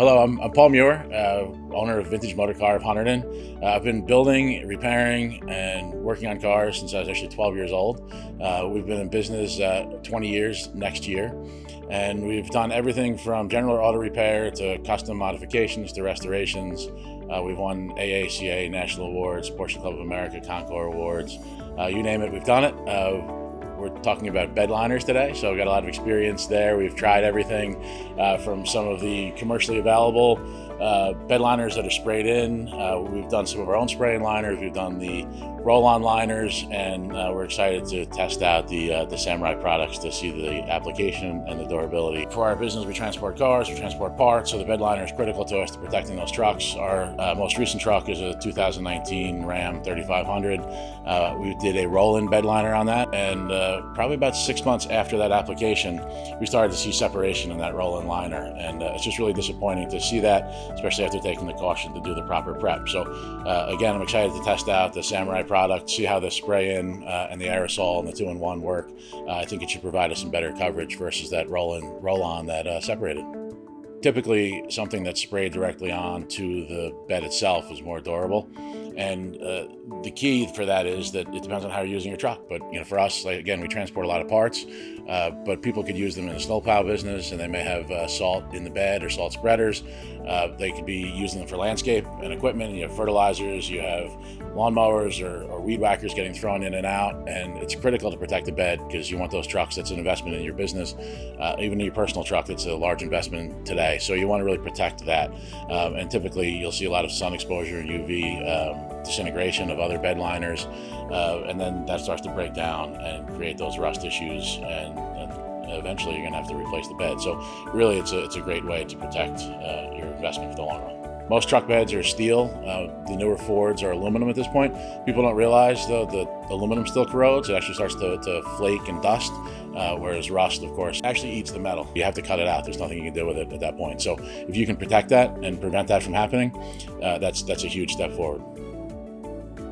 Hello, I'm Paul Muir, owner of Vintage Motor Car of Hunterdon. I've been building, repairing, and working on cars since I was actually 12 years old. We've been in business 20 years next year, and we've done everything from general auto repair to custom modifications to restorations. We've won AACA National Awards, Porsche Club of America Concours Awards. You name it, we've done it. We're talking about bed liners today, so we've got a lot of experience there. We've tried everything from some of the commercially available bed liners that are sprayed in. We've done some of our own spraying liners. We've done the roll-on liners, and we're excited to test out the Samurai products to see the application and the durability. For our business, we transport cars, we transport parts, so the bed liner is critical to us to protecting those trucks. Our most recent truck is a 2019 Ram 3500. We did a roll-in bed liner on that, and probably about 6 months after that application, we started to see separation in that roll-in liner, and it's just really disappointing to see that, especially after taking the caution to do the proper prep. So again, I'm excited to test out the Samurai product, see how the spray-in and the aerosol and the 2-in-1 work. I think it should provide us some better coverage versus that roll-on that separated. Typically, something that's sprayed directly onto the bed itself is more durable, and the key for that is that it depends on how you're using your truck. But for us, again, we transport a lot of parts, but people could use them in the snowplow business, and they may have salt in the bed or salt spreaders. They could be using them for landscape and equipment. You have fertilizers, you have lawnmowers or weed whackers getting thrown in and out, and it's critical to protect the bed because you want those trucks. That's an investment in your business, even in your personal truck. It's a large investment today, so you want to really protect that. And typically, you'll see a lot of sun exposure and UV disintegration of other bed liners, and then that starts to break down and create those rust issues, and eventually you're going to have to replace the bed. So really, it's a great way to protect your investment for the long run. Most truck beds are steel. The newer Fords are aluminum at this point. People don't realize, though, that aluminum still corrodes. It actually starts to flake and dust, whereas rust, of course, actually eats the metal. You have to cut it out. There's nothing you can do with it at that point. So if you can protect that and prevent that from happening, that's a huge step forward.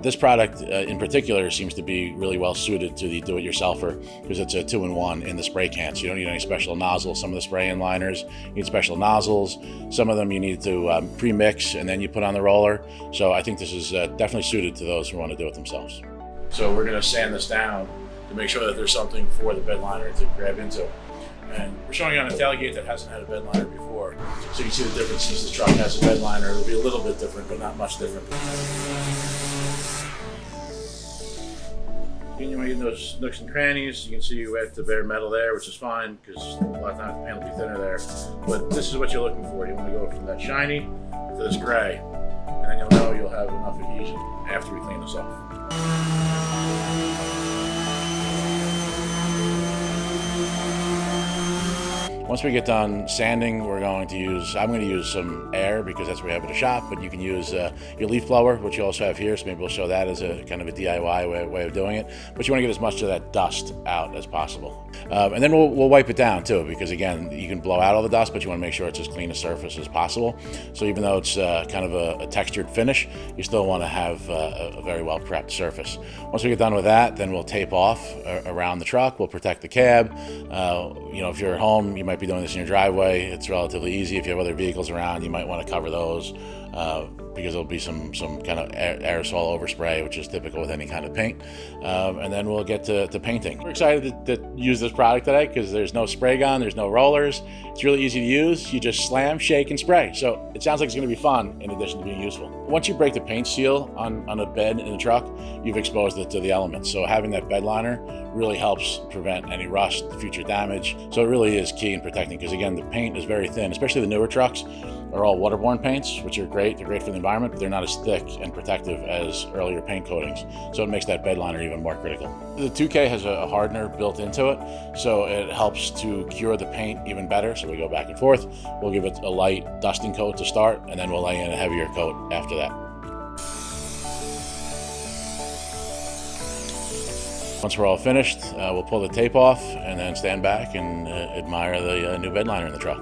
This product in particular seems to be really well suited to the do-it-yourselfer because it's a 2-in-1 in the spray can. So you don't need any special nozzles. Some of the spray-in liners need special nozzles. Some of them you need to pre-mix and then you put on the roller. So I think this is definitely suited to those who want to do it themselves. So we're going to sand this down to make sure that there's something for the bed liner to grab into. And we're showing you on a tailgate that hasn't had a bed liner before. So you can see the difference. Since this truck has a bed liner, it'll be a little bit different, but not much different. You want to get those nooks and crannies. You can see you have the bare metal there, which is fine because a lot of times the paint will be thinner there. But this is what you're looking for. You want to go from that shiny to this gray, and then you'll know you'll have enough adhesion after we clean this off. Once we get done sanding, I'm going to use some air because that's what we have at the shop, but you can use your leaf blower, which you also have here, so maybe we'll show that as a kind of a DIY way of doing it. But you want to get as much of that dust out as possible. And then we'll wipe it down too, because again, you can blow out all the dust, but you want to make sure it's as clean a surface as possible. So even though it's kind of a textured finish, you still want to have a very well prepped surface. Once we get done with that, then we'll tape off around the truck. We'll protect the cab. If you're at home, you might be doing this in your driveway. It's relatively easy. If you have other vehicles around, you might want to cover those because there'll be some kind of aerosol overspray, which is typical with any kind of paint. And then we'll get to painting. We're excited to use this product today because there's no spray gun, there's no rollers. It's really easy to use. You just slam, shake, and spray. So it sounds like it's going to be fun in addition to being useful. Once you break the paint seal on a bed in a truck, you've exposed it to the elements. So having that bed liner really helps prevent any rust, future damage. So it really is key in protecting because again, the paint is very thin, especially the newer trucks are all waterborne paints, which are great. They're great for the environment, but they're not as thick and protective as earlier paint coatings. So it makes that bed liner even more critical. The 2K has a hardener built into it, so it helps to cure the paint even better. So we go back and forth. We'll give it a light dusting coat to start, and then we'll lay in a heavier coat after that. Once we're all finished, we'll pull the tape off and then stand back and admire the new bed liner in the truck.